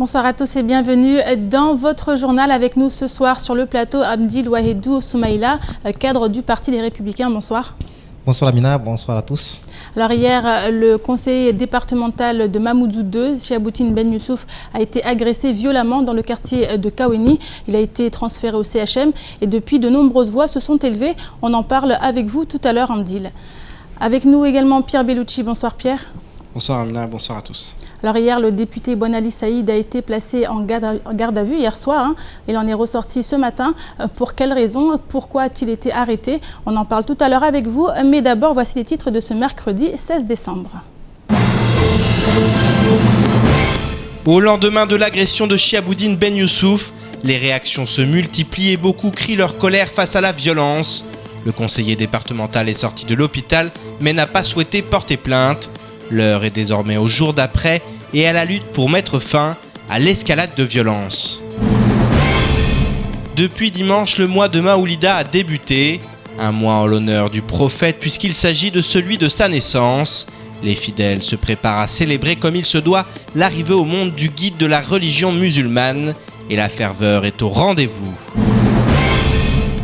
Bonsoir à tous et bienvenue dans votre journal. Avec nous ce soir sur le plateau, Abdil Wahedou Soumaïla, cadre du Parti des Républicains. Bonsoir. Bonsoir Amina, bonsoir à tous. Alors hier, le conseiller départemental de Mamoudzou 2, Chiaboutine Ben Youssouf, a été agressé violemment dans le quartier de Kaweni. Il a été transféré au CHM et depuis, de nombreuses voix se sont élevées. On en parle avec vous tout à l'heure, Abdil. Avec nous également Pierre Bellucci. Bonsoir Pierre. Bonsoir Amina, bonsoir à tous. Alors hier, le député Bouanali Saïd a été placé en garde à vue hier soir. Il en est ressorti ce matin. Pour quelles raisons? Pourquoi a-t-il été arrêté? On en parle tout à l'heure avec vous. Mais d'abord, voici les titres de ce mercredi 16 décembre. Au lendemain de l'agression de Chiaboutine Ben Youssouf, les réactions se multiplient et beaucoup crient leur colère face à la violence. Le conseiller départemental est sorti de l'hôpital mais n'a pas souhaité porter plainte. L'heure est désormais au jour d'après et à la lutte pour mettre fin à l'escalade de violence. Depuis dimanche, le mois de Maoulida a débuté. Un mois en l'honneur du prophète puisqu'il s'agit de celui de sa naissance. Les fidèles se préparent à célébrer comme il se doit l'arrivée au monde du guide de la religion musulmane et la ferveur est au rendez-vous.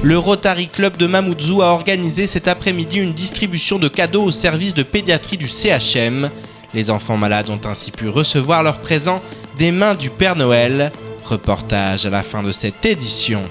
Le Rotary Club de Mamoudzou a organisé cet après-midi une distribution de cadeaux au service de pédiatrie du CHM. Les enfants malades ont ainsi pu recevoir leurs présents des mains du Père Noël. Reportage à la fin de cette édition.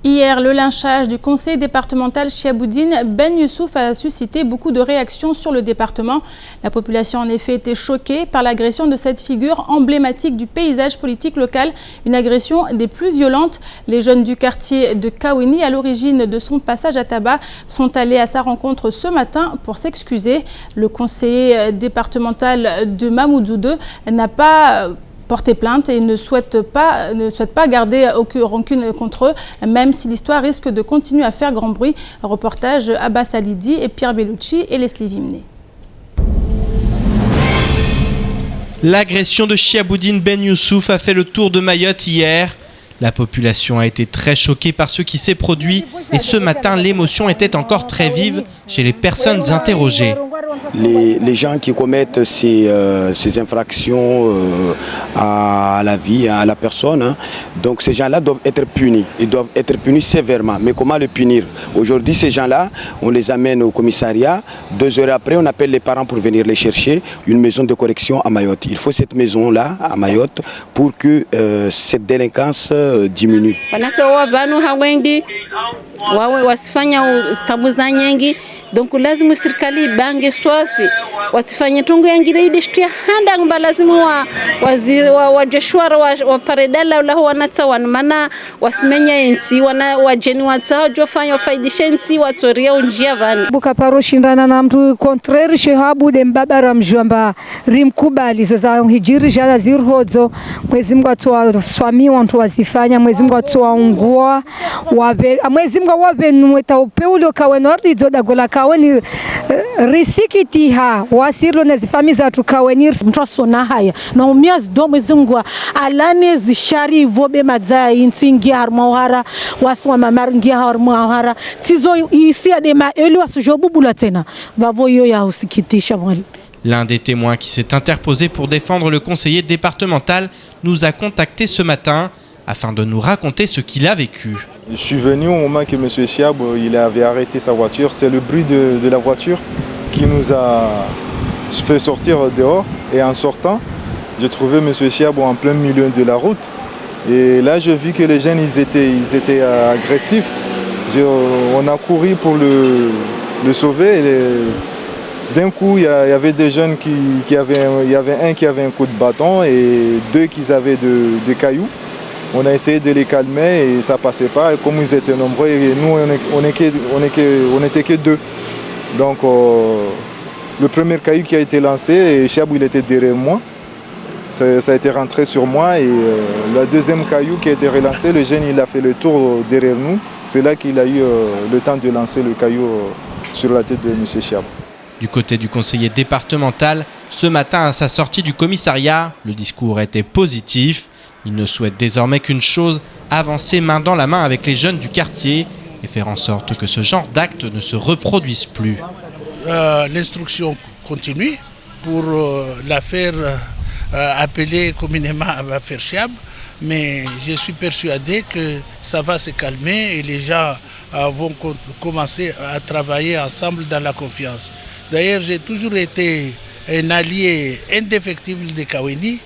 Hier, le lynchage du conseil départemental Chiaboutine Ben Youssouf a suscité beaucoup de réactions sur le département. La population en effet était choquée par l'agression de cette figure emblématique du paysage politique local, une agression des plus violentes. Les jeunes du quartier de Kaweni, à l'origine de son passage à tabac, sont allés à sa rencontre ce matin pour s'excuser. Le conseiller départemental de Mamoudzou 2 n'a pas porter plainte et ne souhaite pas garder aucune rancune contre eux, même si l'histoire risque de continuer à faire grand bruit. Reportage Abbas Alidi et Pierre Bellucci et Leslie Vimné. L'agression de Chiaboutine Ben Youssouf a fait le tour de Mayotte hier. La population a été très choquée par ce qui s'est produit et ce matin, l'émotion était encore très vive chez les personnes interrogées. Les gens qui commettent ces infractions à la vie, à la personne, donc ces gens-là doivent être punis. Ils doivent être punis sévèrement. Mais comment les punir? Aujourd'hui, ces gens-là, on les amène au commissariat. 2 heures après, on appelle les parents pour venir les chercher. Une maison de correction à Mayotte. Il faut cette maison-là à Mayotte pour que cette délinquance diminue. Donc lazima serikali bange swafi wasifanye tungu yangire ideshtia handa ngba lazima waziri wa Joshua wa paredala la wanatsa wanmana wasimenya ensi wana wajeni watsa jofanya faidisha ensi watoria unjia vani buka paro shindana na mtu contraire shehabu de mbabara mjomba rimkubali za hijiri jana zirhodzo mwezi Mungu atwa swami wantu wasifanya mwezi Mungu atwa ungua wabe mwezi Mungu wabe nweta upeulo kawe nordi zoda gola kaweni risikitiha wasirlo nezifamiza tukaweni mtrasona haya na umiaz domo zingwa alane zishari vobe madza insingi harmawara waswa mamaringi harmawara tizo isia de maeli wasujobubula tena vavoyo ya usikitisha mwali. L'un des témoins qui s'est interposé pour défendre le conseiller départemental nous a contacté ce matin afin de nous raconter ce qu'il a vécu. Je suis venu au moment que M. Chiab il avait arrêté sa voiture. C'est le bruit de la voiture qui nous a fait sortir dehors. Et en sortant, j'ai trouvé M. Chiab en plein milieu de la route. Et là, j'ai vu que les jeunes ils étaient agressifs. On a couru pour le sauver. D'un coup, il y avait des jeunes il y avait un qui avait un coup de bâton et 2 qui avaient des cailloux. On a essayé de les calmer et ça passait pas. Et comme ils étaient nombreux, et nous on était que 2. Donc le premier caillou qui a été lancé, et Chiabou il était derrière moi. Ça a été rentré sur moi et le deuxième caillou qui a été relancé, le jeune il a fait le tour derrière nous. C'est là qu'il a eu le temps de lancer le caillou sur la tête de M. Chiabou. Du côté du conseiller départemental, ce matin à sa sortie du commissariat, le discours était positif. Il ne souhaite désormais qu'une chose, avancer main dans la main avec les jeunes du quartier et faire en sorte que ce genre d'actes ne se reproduise plus. L'instruction continue pour l'affaire appelée communément l'affaire Chiab, mais je suis persuadé que ça va se calmer et les gens vont commencer à travailler ensemble dans la confiance. D'ailleurs, j'ai toujours été un allié indéfectible de Kaweni.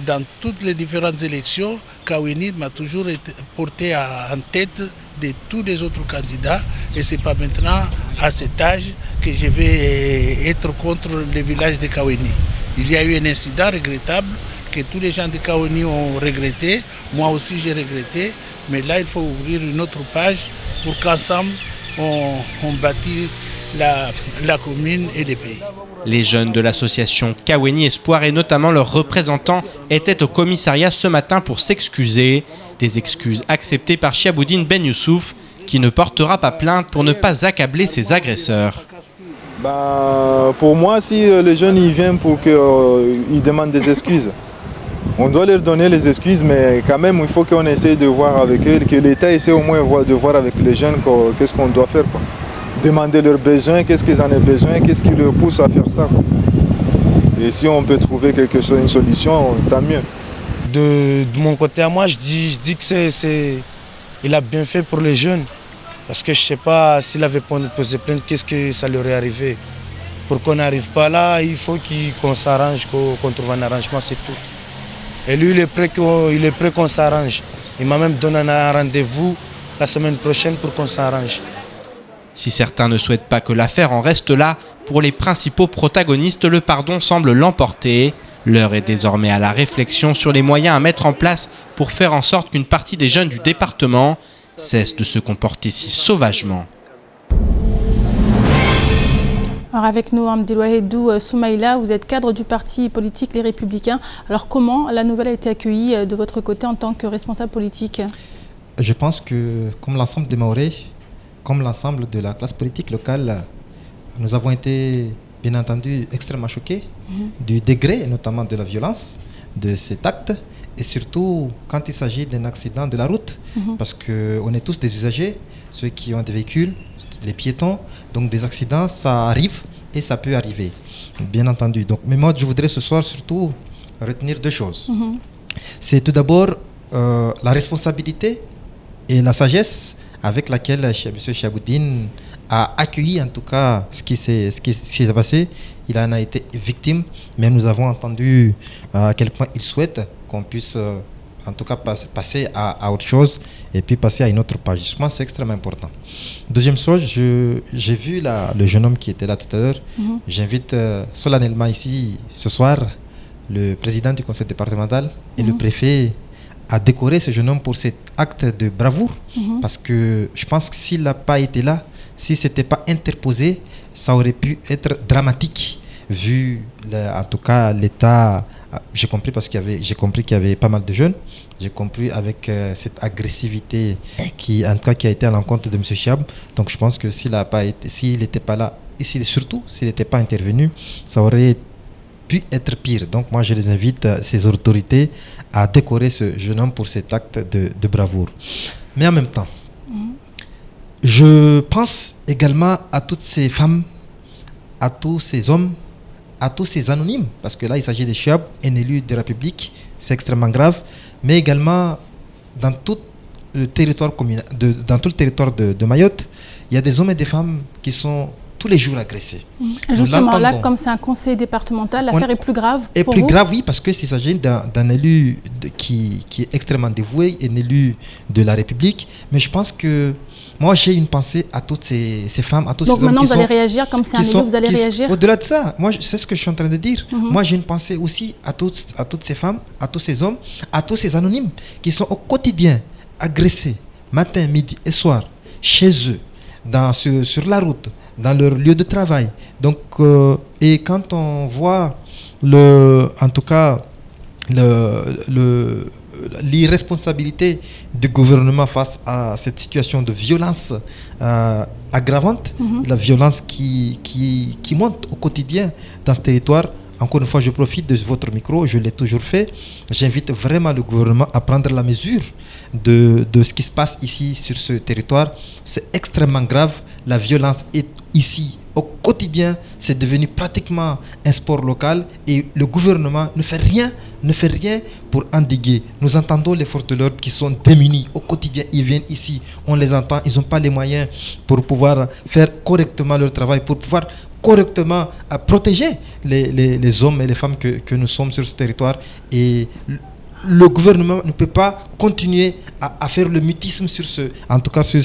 Dans toutes les différentes élections, Kaweni m'a toujours été porté en tête de tous les autres candidats et ce n'est pas maintenant à cet âge que je vais être contre le village de Kaweni. Il y a eu un incident regrettable que tous les gens de Kaweni ont regretté, moi aussi j'ai regretté, mais là il faut ouvrir une autre page pour qu'ensemble on bâtit la commune et les pays. Les jeunes de l'association Kaweni Espoir et notamment leurs représentants étaient au commissariat ce matin pour s'excuser. Des excuses acceptées par Chiaboudine Ben Youssouf qui ne portera pas plainte pour ne pas accabler ses agresseurs. Pour moi, si les jeunes ils viennent pour qu'ils demandent des excuses, on doit leur donner les excuses, mais quand même il faut qu'on essaye de voir avec eux, que l'État essaie au moins de voir avec les jeunes qu'est-ce qu'on doit faire, quoi. Demander leurs besoins, qu'est-ce qu'ils en ont besoin, qu'est-ce qui les pousse à faire ça, quoi. Et si on peut trouver quelque chose, une solution, tant mieux. De mon côté à moi, je dis que il a bien fait pour les jeunes. Parce que je ne sais pas s'il avait posé plainte, qu'est-ce que ça lui aurait arrivé. Pour qu'on n'arrive pas là, il faut qu'on s'arrange, qu'on trouve un arrangement, c'est tout. Et lui, il est prêt qu'on s'arrange. Il m'a même donné un rendez-vous la semaine prochaine pour qu'on s'arrange. Si certains ne souhaitent pas que l'affaire en reste là, pour les principaux protagonistes, le pardon semble l'emporter. L'heure est désormais à la réflexion sur les moyens à mettre en place pour faire en sorte qu'une partie des jeunes du département cesse de se comporter si sauvagement. Alors avec nous, Abdelwahedou Soumaïla, vous êtes cadre du parti politique Les Républicains. Alors comment la nouvelle a été accueillie de votre côté en tant que responsable politique? Je pense que comme l'ensemble des Mahorais, comme l'ensemble de la classe politique locale, nous avons été bien entendu extrêmement choqués du degré, notamment de la violence de cet acte, et surtout quand il s'agit d'un accident de la route, parce qu'on est tous des usagers, ceux qui ont des véhicules, les piétons, donc des accidents, ça arrive et ça peut arriver, bien entendu. Donc, mais moi, je voudrais ce soir surtout retenir deux choses. C'est tout d'abord la responsabilité et la sagesse avec laquelle M. Chiaboudine a accueilli en tout cas ce qui s'est passé. Il en a été victime, mais nous avons entendu à quel point il souhaite qu'on puisse en tout cas passer à autre chose et puis passer à une autre page. Je pense que c'est extrêmement important. Deuxième chose, j'ai vu le jeune homme qui était là tout à l'heure. J'invite solennellement ici ce soir le président du conseil départemental et le préfet à décorer ce jeune homme pour cet acte de bravoure, parce que je pense que s'il n'a pas été là, si ce n'était pas interposé, ça aurait pu être dramatique, vu en tout cas l'état. J'ai compris parce j'ai compris qu'il y avait pas mal de jeunes. J'ai compris avec cette agressivité qui a été à l'encontre de M. Chiab. Donc je pense que s'il n'était pas là, et surtout s'il n'était pas intervenu, ça aurait pu être pire. Donc moi je les invite, ces autorités, à décorer ce jeune homme pour cet acte de bravoure. Mais en même temps, je pense également à toutes ces femmes, à tous ces hommes, à tous ces anonymes, parce que là il s'agit des Chiab, un élu de la République, c'est extrêmement grave, mais également dans tout le territoire de Mayotte, il y a des hommes et des femmes qui sont tous les jours agressés. Justement, là, comme c'est un conseil départemental, l'affaire est plus grave pour vous? Grave, oui, parce qu'il s'agit d'un élu qui est extrêmement dévoué, un élu de la République. Mais je pense que moi, j'ai une pensée à toutes ces femmes, à tous ces hommes. Donc maintenant, vous allez réagir comme c'est un élu, vous allez réagir? Au-delà de ça, moi, c'est ce que je suis en train de dire. Moi, j'ai une pensée aussi à toutes ces femmes, à tous ces hommes, à tous ces anonymes qui sont au quotidien agressés, matin, midi et soir, chez eux, sur la route, dans leur lieu de travail. Donc, et quand on voit en tout cas l'irresponsabilité du gouvernement face à cette situation de violence aggravante, la violence qui monte au quotidien dans ce territoire. Encore une fois, je profite de votre micro, je l'ai toujours fait. J'invite vraiment le gouvernement à prendre la mesure de ce qui se passe ici sur ce territoire. C'est extrêmement grave. La violence est ici Au quotidien, c'est devenu pratiquement un sport local et le gouvernement ne fait rien pour endiguer. Nous entendons les forces de l'ordre qui sont démunis. Au quotidien, ils viennent ici, on les entend, ils n'ont pas les moyens pour pouvoir faire correctement leur travail, pour pouvoir correctement protéger les hommes et les femmes que nous sommes sur ce territoire. Et le gouvernement ne peut pas continuer à faire le mutisme sur en tout cas sur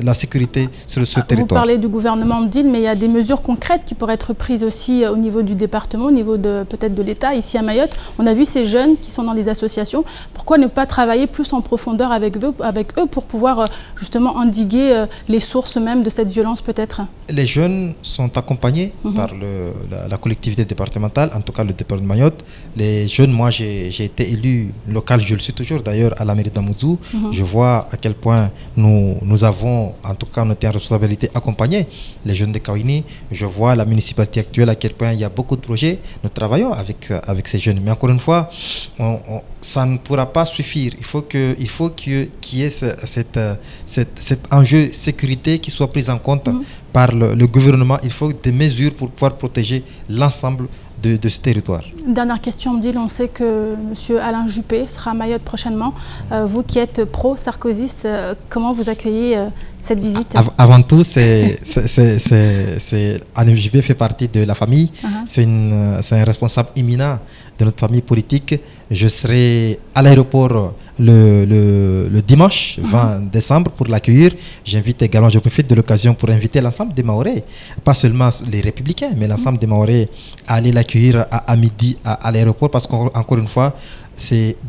la sécurité sur ce territoire. Vous parlez du gouvernement d'île, mais il y a des mesures concrètes qui pourraient être prises aussi au niveau du département, au niveau peut-être de l'État, ici à Mayotte. On a vu ces jeunes qui sont dans les associations. Pourquoi ne pas travailler plus en profondeur avec eux pour pouvoir justement endiguer les sources même de cette violence peut-être? Les jeunes sont accompagnés par la collectivité départementale, en tout cas le département de Mayotte. Les jeunes, moi j'ai été élu local, je le suis toujours d'ailleurs à la mairie d'Amouzou. Je vois à quel point nous avons, en tout cas notre responsabilité, accompagner les jeunes de Kaouini. Je vois la municipalité actuelle à quel point il y a beaucoup de projets. Nous travaillons avec ces jeunes. Mais encore une fois, ça ne pourra pas suffire. Il faut qu'il y ait cet enjeu sécurité qui soit pris en compte par le gouvernement. Il faut des mesures pour pouvoir protéger l'ensemble de ce territoire. Dernière question, Mdil, on sait que M. Alain Juppé sera à Mayotte prochainement. Vous qui êtes pro-sarkozyste, comment vous accueillez cette visite? Avant tout, Alain Juppé fait partie de la famille. C'est un responsable éminent de notre famille politique. Je serai à l'aéroport le dimanche 20 décembre pour l'accueillir. J'invite également, je profite de l'occasion pour inviter l'ensemble des Mahorais, pas seulement les Républicains, mais l'ensemble des Mahorais à aller l'accueillir à midi à l'aéroport, parce qu'encore une fois,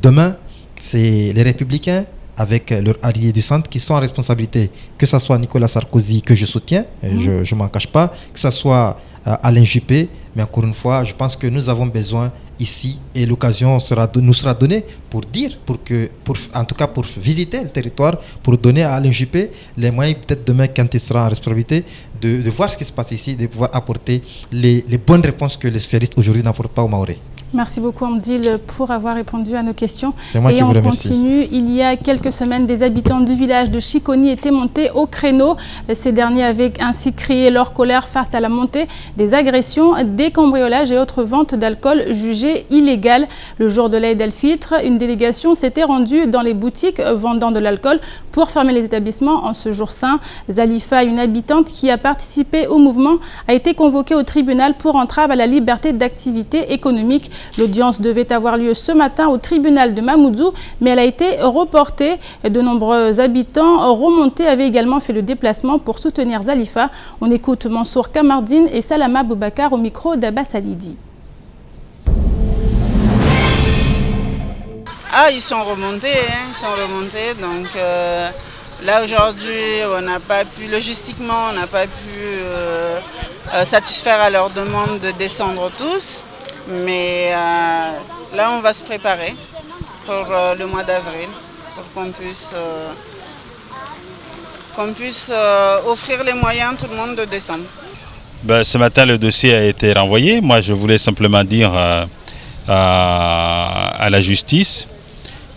demain, c'est les Républicains avec leurs alliés du centre qui sont en responsabilité, que ce soit Nicolas Sarkozy, que je soutiens, je ne m'en cache pas, que ce soit Alain Juppé, mais encore une fois, je pense que nous avons besoin ici, et l'occasion nous sera donnée pour en tout cas pour visiter le territoire, pour donner à Alain Juppé les moyens, peut-être demain quand il sera en responsabilité, de voir ce qui se passe ici, de pouvoir apporter les bonnes réponses que les socialistes aujourd'hui n'apportent pas aux Mahorais. Merci beaucoup Amdil pour avoir répondu à nos questions. C'est moi qui vous remercie. Continue. Il y a quelques semaines, des habitants du village de Chikoni étaient montés au créneau. Ces derniers avaient ainsi crié leur colère face à la montée des agressions, des cambriolages et autres ventes d'alcool jugées illégales. Le jour de l'Aïd el-Fitr, une délégation s'était rendue dans les boutiques vendant de l'alcool pour fermer les établissements en ce jour saint. Zalifa, une habitante qui a participé au mouvement, a été convoquée au tribunal pour entrave à la liberté d'activité économique. L'audience devait avoir lieu ce matin au tribunal de Mamoudzou, mais elle a été reportée. De nombreux habitants remontés avaient également fait le déplacement pour soutenir Zalifa. On écoute Mansour Kamardine et Salama Boubacar au micro d'Abbas Alidi. Ah, ils sont remontés, donc là aujourd'hui on n'a pas pu, logistiquement on n'a pas pu satisfaire à leur demande de descendre tous. Mais là, on va se préparer pour le mois d'avril, pour qu'on puisse offrir les moyens à tout le monde de descendre. Ce matin, le dossier a été renvoyé. Moi, je voulais simplement dire à la justice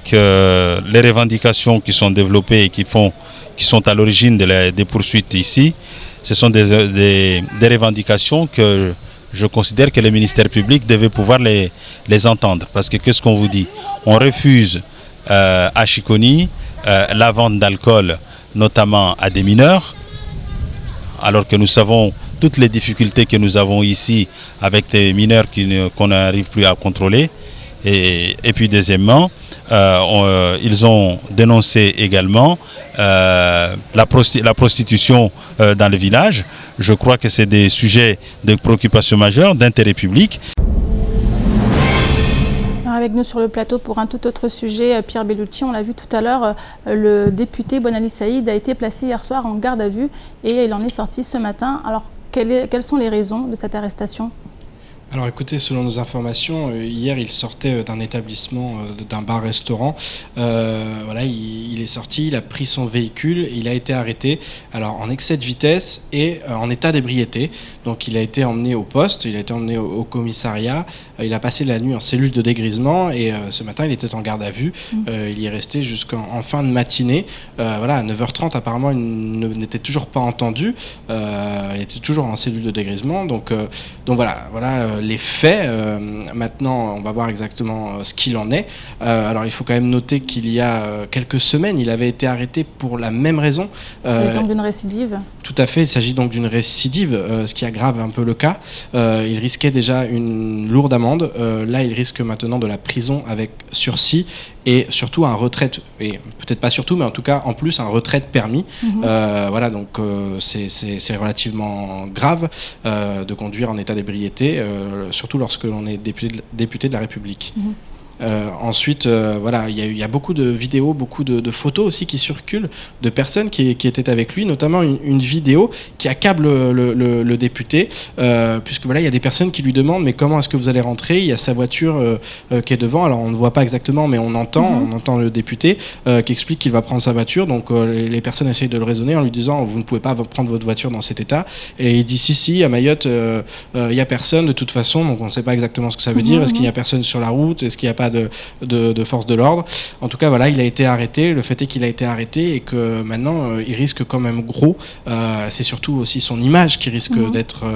que les revendications qui sont développées et qui sont à l'origine des poursuites ici, ce sont des revendications que je considère que le ministère public devait pouvoir les entendre. Parce que qu'est-ce qu'on vous dit? On refuse à Chikoni la vente d'alcool, notamment à des mineurs, alors que nous savons toutes les difficultés que nous avons ici avec des mineurs qu'on n'arrive plus à contrôler. Et puis deuxièmement, ils ont dénoncé également la prostitution dans le village. Je crois que c'est des sujets de préoccupation majeure, d'intérêt public. Avec nous sur le plateau pour un tout autre sujet, Pierre Bellucci, on l'a vu tout à l'heure, le député Bonali Saïd a été placé hier soir en garde à vue et il en est sorti ce matin. Alors, quelles sont les raisons de cette arrestation ? Alors écoutez, selon nos informations, hier il sortait d'un établissement, d'un bar-restaurant. Voilà, il est sorti, il a pris son véhicule, il a été arrêté alors en excès de vitesse et en état d'ébriété. Donc il a été emmené au poste, il a été emmené au commissariat, il a passé la nuit en cellule de dégrisement et ce matin il était en garde à vue. Il y est resté jusqu'en fin de matinée. Voilà, à 9h30 apparemment il n'était toujours pas entendu. Il était toujours en cellule de dégrisement. Donc voilà les faits. Maintenant, on va voir exactement ce qu'il en est. Alors, il faut quand même noter qu'il y a quelques semaines, il avait été arrêté pour la même raison. Donc d'une récidive. Tout à fait, il s'agit donc d'une récidive, ce qui aggrave un peu le cas. Il risquait déjà une lourde amende. Là, il risque maintenant de la prison avec sursis et surtout un retrait, et peut-être pas surtout, mais en tout cas en plus un retrait de permis. Voilà, donc c'est relativement grave de conduire en état d'ébriété, surtout lorsque l'on est député de la République. Ensuite, voilà, il y a beaucoup de vidéos, beaucoup de photos aussi qui circulent de personnes qui étaient avec lui, notamment une vidéo qui accable le député, puisque voilà, il y a des personnes qui lui demandent mais comment est-ce que vous allez rentrer ? Il y a sa voiture qui est devant, alors on ne voit pas exactement, mais on entend le député qui explique qu'il va prendre sa voiture. Donc les personnes essayent de le raisonner en lui disant vous ne pouvez pas prendre votre voiture dans cet état. Et il dit si, à Mayotte, il n'y a personne de toute façon, donc on ne sait pas exactement ce que ça veut dire. Est-ce qu'il n'y a personne sur la route ? Est-ce qu'il n'y a pas de force de l'ordre. En tout cas, voilà, il a été arrêté. Le fait est qu'il a été arrêté et que maintenant, il risque quand même gros. C'est surtout aussi son image qui risque d'être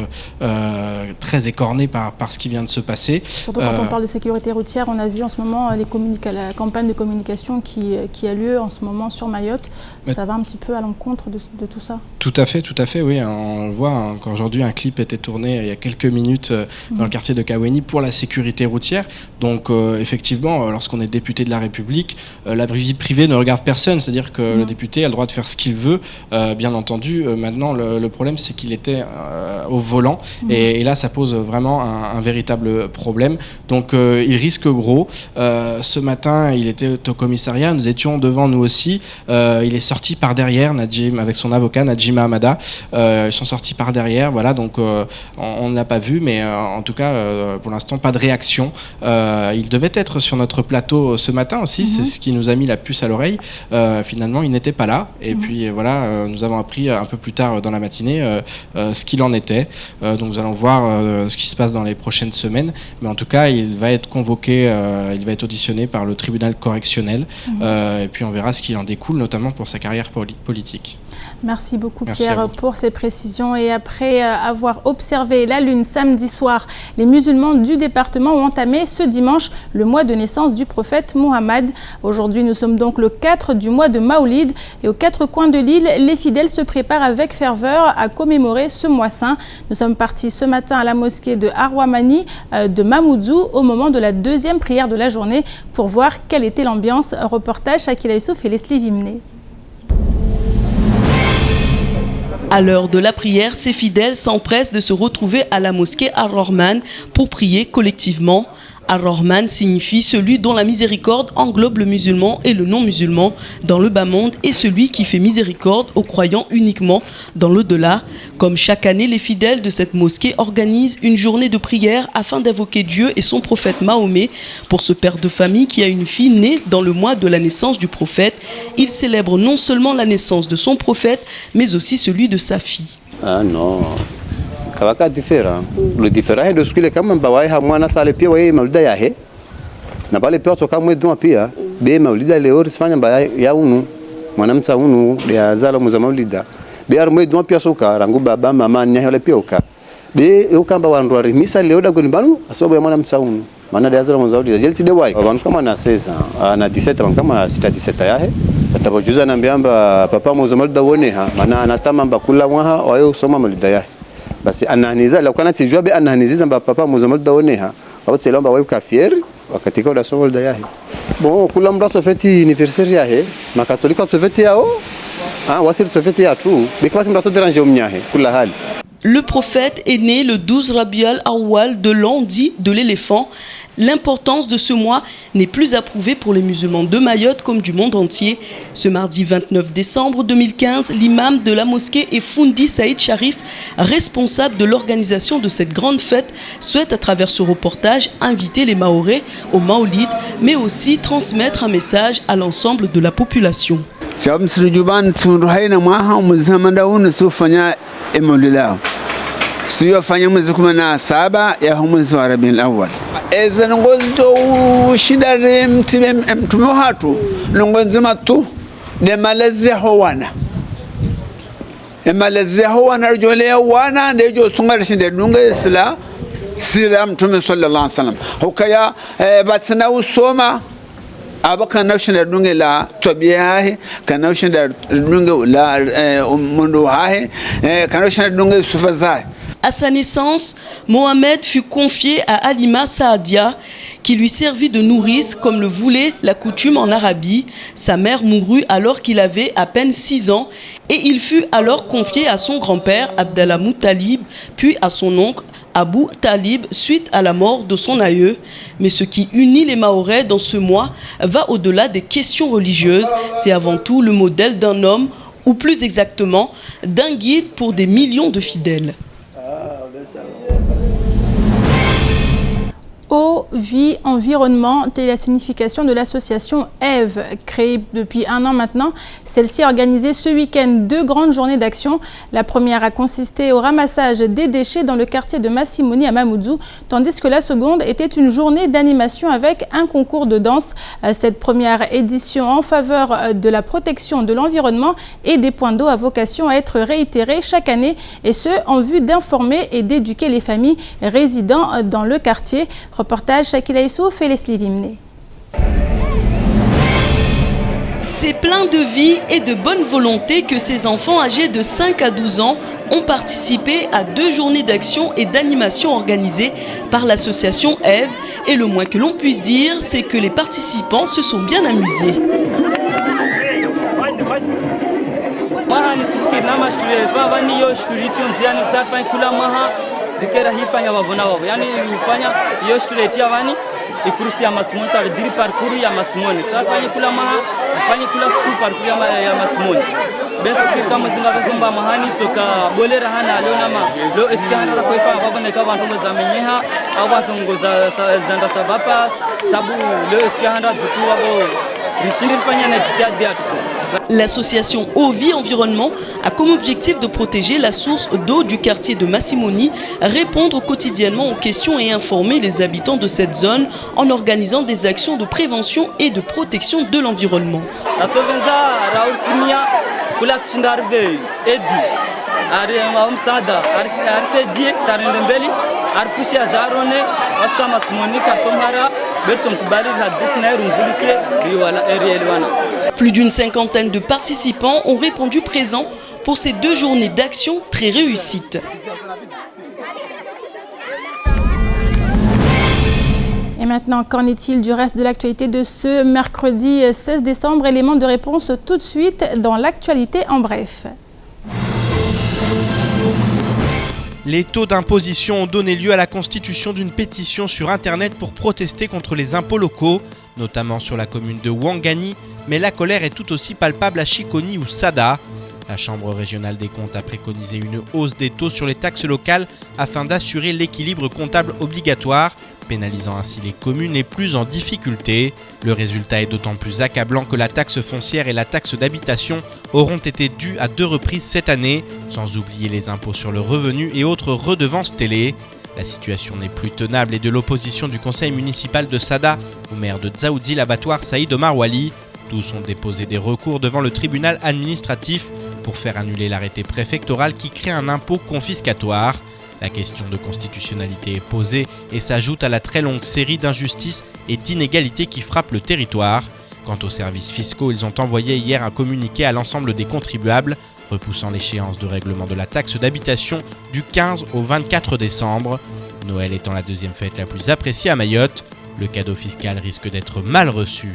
très écornée par ce qui vient de se passer. Surtout quand on parle de sécurité routière, on a vu en ce moment la campagne de communication qui a lieu en ce moment sur Mayotte. Ça va un petit peu à l'encontre de tout ça. Tout à fait, oui. On le voit, qu'aujourd'hui, un clip était tourné il y a quelques minutes dans le quartier de Kaweni pour la sécurité routière. Donc, effectivement, lorsqu'on est député de la République, la vie privée ne regarde personne. C'est-à-dire que le député a le droit de faire ce qu'il veut. Bien entendu, maintenant, le problème, c'est qu'il était au volant. Et là, ça pose vraiment un véritable problème. Donc, il risque gros. Ce matin, il était au commissariat. Nous étions devant, nous aussi. Il est sorti par derrière, Nadjim, avec son avocat, Nadjima Hamada. Ils sont sortis par derrière. Voilà, donc on ne l'a pas vu, mais en tout cas, pour l'instant, pas de réaction. Il devait être sur notre plateau ce matin aussi, c'est ce qui nous a mis la puce à l'oreille. Finalement, il n'était pas là. Et puis voilà, nous avons appris un peu plus tard dans la matinée ce qu'il en était. Donc nous allons voir ce qui se passe dans les prochaines semaines. Mais en tout cas, il va être convoqué, il va être auditionné par le tribunal correctionnel. Et puis on verra ce qu'il en découle, notamment pour sa carrière politique. Merci beaucoup Pierre pour ces précisions. Et après avoir observé la lune samedi soir, les musulmans du département ont entamé ce dimanche le mois de naissance du prophète Mohammed. Aujourd'hui, nous sommes donc le 4 du mois de Maoulid et aux quatre coins de l'île, les fidèles se préparent avec ferveur à commémorer ce mois saint. Nous sommes partis ce matin à la mosquée de Arwamani de Mamoudzou au moment de la deuxième prière de la journée pour voir quelle était l'ambiance. Reportage Shakila Issouf et Leslie Vimné. À l'heure de la prière, ces fidèles s'empressent de se retrouver à la mosquée Ar-Rahman pour prier collectivement. Ar-Rahman signifie celui dont la miséricorde englobe le musulman et le non-musulman dans le bas monde et celui qui fait miséricorde aux croyants uniquement dans l'au-delà. Comme chaque année, les fidèles de cette mosquée organisent une journée de prière afin d'invoquer Dieu et son prophète Mahomet. Pour ce père de famille qui a une fille née dans le mois de la naissance du prophète, il célèbre non seulement la naissance de son prophète, mais aussi celui de sa fille. Ah non. Kawaka difera le difera ndio siku ile kama mbawai hamwana pale pia wewe maulida yahe na pale pia toka mwedwa pia be maulida leo sifanya mbaya ya unu mwanamsa unu ya zala muza maulida be armwedwa pia soka rangu baba mama nya hele pia uka be ukamba wandu arimisa leo dagoni banu asobo ya mwanamsa unu maana ya zala muza maulida jelti de wai abantu kama na 16 na 17 kama 17 yahe atabojuza na mbiamba papa muza maulida wone ha maana anatama mbakula mwaha wayo soma maulida yahe basi ananiza la kana tijua be ananiza mba papa muzamal daoneha wabati lamba wayu kafier wakati kwa da somo dayahi bon kula mra so feti anniversaire yahe makatolika so feti yao wasir so feti ya tu be kwa mra to déranger umnyahe kula hali. Le prophète est né le 12 Rabi al-Awwal de l'an dit de l'éléphant. L'importance de ce mois n'est plus à prouver pour les musulmans de Mayotte comme du monde entier. Ce mardi 29 décembre 2015, l'imam de la mosquée Effoundi Saïd Sharif, responsable de l'organisation de cette grande fête, souhaite à travers ce reportage inviter les Mahorais au Maolid, mais aussi transmettre un message à l'ensemble de la population. Siyofanya mwezi 17 ya mwezi wa Rabiul Awwal. Ezangozo shidare mtume watu nongozima tu de malazia howana. Malazia howana rjole wana ndejo sungar shinde dunga isla sira mtume sallallahu alaihi wasallam. Hokaya batsana usoma abaka nafshinda dunga la tobiyahe kanafshinda dunga la mundu hahe kanafshinda dunga sufazahe. À sa naissance, Mohamed fut confié à Halima Saadia, qui lui servit de nourrice comme le voulait la coutume en Arabie. Sa mère mourut alors qu'il avait à peine 6 ans et il fut alors confié à son grand-père Abdallah Moutalib, puis à son oncle Abou Talib suite à la mort de son aïeux. Mais ce qui unit les Mahorais dans ce mois va au-delà des questions religieuses. C'est avant tout le modèle d'un homme, ou plus exactement, d'un guide pour des millions de fidèles. Eau, vie, environnement, telle est la signification de l'association Eve, créée depuis 1 an maintenant. Celle-ci a organisé ce week-end 2 grandes journées d'action. La première a consisté au ramassage des déchets dans le quartier de Massimoni à Mamoudzou, tandis que la seconde était une journée d'animation avec un concours de danse. Cette première édition en faveur de la protection de l'environnement et des points d'eau a vocation à être réitérée chaque année, et ce en vue d'informer et d'éduquer les familles résidant dans le quartier. Reportage Shakila Issouf et Leslie Vimné. C'est plein de vie et de bonne volonté que ces enfants âgés de 5 à 12 ans ont participé à 2 journées d'action et d'animation organisées par l'association Eve. Et le moins que l'on puisse dire, c'est que les participants se sont bien amusés. dikera hifanya wavona wavo yani hifanya hiyo street ya vani ikurusi ya masimoni sa diri parcours ya masimoni tsafanya kula maha ifanye kula school parcours ya masimoni besi kama zingavazomba mahani tsoka bolera hana leo nama leo eskana kwa ifanya wavona ka vantu mozamenyeha awazongoza zanda sabapa sabu leo eskana dzikuwa bo rishindi fanya na jitihadi yatuko. L'association Eau Vie Environnement a comme objectif de protéger la source d'eau du quartier de Massimoni, répondre quotidiennement aux questions et informer les habitants de cette zone en organisant des actions de prévention et de protection de l'environnement. Plus d'une 50aine de participants ont répondu présents pour ces 2 journées d'action très réussites. Et maintenant, qu'en est-il du reste de l'actualité de ce mercredi 16 décembre? Élément de réponse tout de suite dans l'actualité en bref. Les taux d'imposition ont donné lieu à la constitution d'une pétition sur Internet pour protester contre les impôts locaux, notamment sur la commune de Ouangani, mais la colère est tout aussi palpable à Chikoni ou Sada. La Chambre régionale des comptes a préconisé une hausse des taux sur les taxes locales afin d'assurer l'équilibre comptable obligatoire, pénalisant ainsi les communes les plus en difficulté. Le résultat est d'autant plus accablant que la taxe foncière et la taxe d'habitation auront été dues à 2 reprises cette année, sans oublier les impôts sur le revenu et autres redevances télé. La situation n'est plus tenable et de l'opposition du conseil municipal de Sada au maire de Dzaoudzi, l'abattoir Saïd Omar Wali. Tous ont déposé des recours devant le tribunal administratif pour faire annuler l'arrêté préfectoral qui crée un impôt confiscatoire. La question de constitutionnalité est posée et s'ajoute à la très longue série d'injustices et d'inégalités qui frappent le territoire. Quant aux services fiscaux, ils ont envoyé hier un communiqué à l'ensemble des contribuables, repoussant l'échéance de règlement de la taxe d'habitation du 15 au 24 décembre. Noël étant la 2e fête la plus appréciée à Mayotte, le cadeau fiscal risque d'être mal reçu.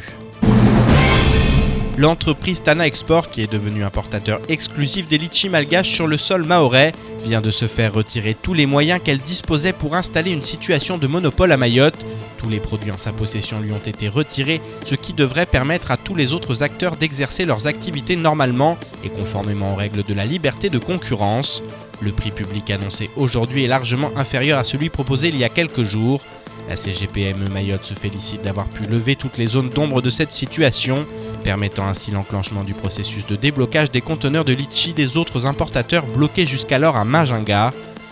L'entreprise Tana Export, qui est devenue importateur exclusif des litchis malgaches sur le sol mahorais, vient de se faire retirer tous les moyens qu'elle disposait pour installer une situation de monopole à Mayotte. Tous les produits en sa possession lui ont été retirés, ce qui devrait permettre à tous les autres acteurs d'exercer leurs activités normalement et conformément aux règles de la liberté de concurrence. Le prix public annoncé aujourd'hui est largement inférieur à celui proposé il y a quelques jours. La CGPME Mayotte se félicite d'avoir pu lever toutes les zones d'ombre de cette situation, permettant ainsi l'enclenchement du processus de déblocage des conteneurs de litchi des autres importateurs bloqués jusqu'alors à Majinga.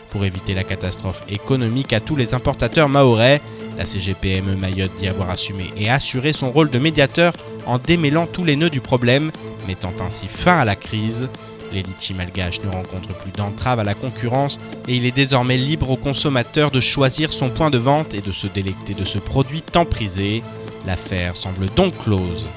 Pour éviter la catastrophe économique à tous les importateurs mahorais, la CGPME Mayotte dit avoir assumé et assuré son rôle de médiateur en démêlant tous les nœuds du problème, mettant ainsi fin à la crise. Les litchis malgaches ne rencontrent plus d'entrave à la concurrence et il est désormais libre au consommateur de choisir son point de vente et de se délecter de ce produit tant prisé. L'affaire semble donc close.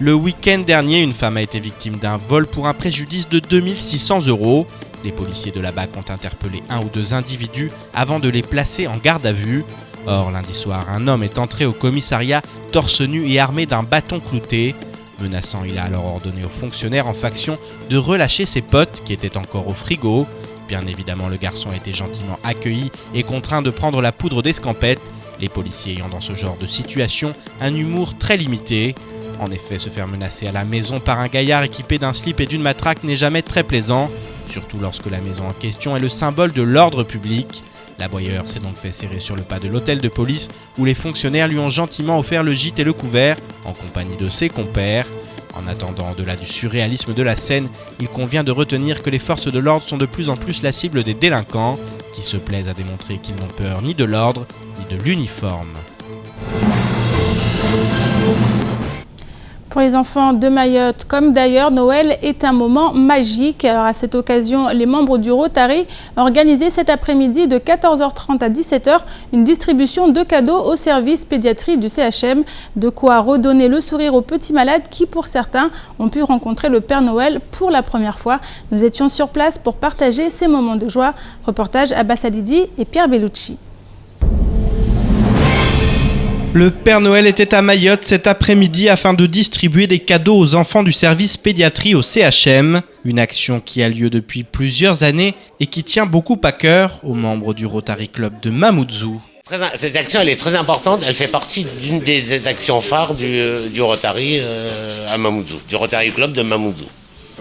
Le week-end dernier, une femme a été victime d'un vol pour un préjudice de 2600 €. Les policiers de la BAC ont interpellé 1 ou 2 individus avant de les placer en garde à vue. Or, lundi soir, un homme est entré au commissariat torse nu et armé d'un bâton clouté. Menaçant, il a alors ordonné aux fonctionnaires en faction de relâcher ses potes qui étaient encore au frigo. Bien évidemment, le garçon a été gentiment accueilli et contraint de prendre la poudre d'escampette, les policiers ayant dans ce genre de situation un humour très limité. En effet, se faire menacer à la maison par un gaillard équipé d'un slip et d'une matraque n'est jamais très plaisant, surtout lorsque la maison en question est le symbole de l'ordre public. L'aboyeur s'est donc fait serrer sur le pas de l'hôtel de police où les fonctionnaires lui ont gentiment offert le gîte et le couvert en compagnie de ses compères. En attendant, au-delà du surréalisme de la scène, il convient de retenir que les forces de l'ordre sont de plus en plus la cible des délinquants qui se plaisent à démontrer qu'ils n'ont peur ni de l'ordre ni de l'uniforme. Pour les enfants de Mayotte, comme d'ailleurs, Noël est un moment magique. Alors à cette occasion, les membres du Rotary ont organisé cet après-midi de 14h30 à 17h une distribution de cadeaux au service pédiatrie du CHM. De quoi redonner le sourire aux petits malades qui, pour certains, ont pu rencontrer le Père Noël pour la première fois. Nous étions sur place pour partager ces moments de joie. Reportage Abbas Alidi et Pierre Bellucci. Le Père Noël était à Mayotte cet après-midi afin de distribuer des cadeaux aux enfants du service pédiatrie au CHM. Une action qui a lieu depuis plusieurs années et qui tient beaucoup à cœur aux membres du Rotary Club de Mamoudzou. Cette action elle est très importante, elle fait partie d'une des actions phares du Rotary à Mamoudzou, du Rotary Club de Mamoudzou.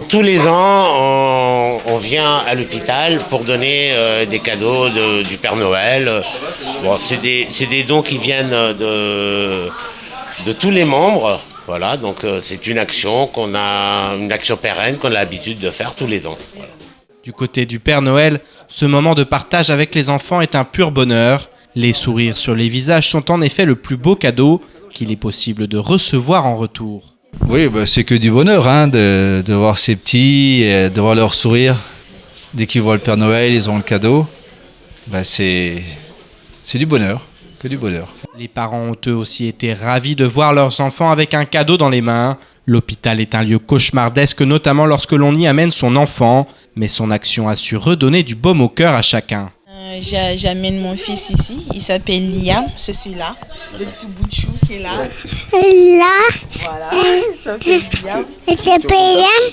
Tous les ans, on vient à l'hôpital pour donner des cadeaux du Père Noël. Bon, c'est des dons qui viennent de tous les membres. Voilà, donc c'est une action pérenne qu'on a l'habitude de faire tous les ans. Voilà. Du côté du Père Noël, ce moment de partage avec les enfants est un pur bonheur. Les sourires sur les visages sont en effet le plus beau cadeau qu'il est possible de recevoir en retour. Oui, c'est que du bonheur de voir ces petits, de voir leur sourire. Dès qu'ils voient le Père Noël, ils ont le cadeau. C'est du bonheur, que du bonheur. Les parents ont eux aussi été ravis de voir leurs enfants avec un cadeau dans les mains. L'hôpital est un lieu cauchemardesque, notamment lorsque l'on y amène son enfant. Mais son action a su redonner du baume au cœur à chacun. J'amène mon fils ici, il s'appelle Liam, c'est celui-là, le petit bout de chou qui est là. Là. Voilà, il s'appelle Liam. Il s'appelle Liam.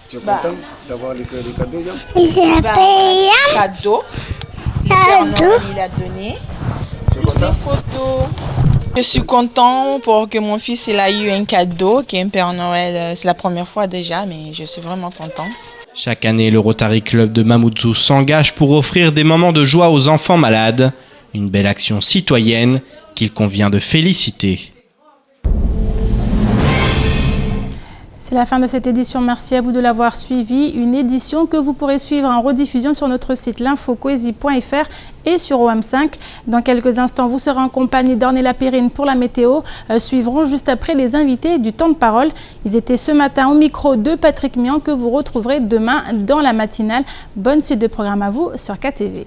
Tu es content d'avoir les cadeaux, Liam? Il s'appelle Liam. Cadeau. Il a donné. Plus des photos. Je suis content pour que mon fils il a eu un cadeau, qui est un Père Noël. C'est la première fois déjà, mais je suis vraiment content. Chaque année, le Rotary Club de Mamoudzou s'engage pour offrir des moments de joie aux enfants malades. Une belle action citoyenne qu'il convient de féliciter. C'est la fin de cette édition. Merci à vous de l'avoir suivi. Une édition que vous pourrez suivre en rediffusion sur notre site l'infocoésie.fr et sur OM5. Dans quelques instants, vous serez en compagnie d'Ornella Périne pour la météo. Suivront juste après les invités du temps de parole. Ils étaient ce matin au micro de Patrick Mian que vous retrouverez demain dans la matinale. Bonne suite de programme à vous sur KTV.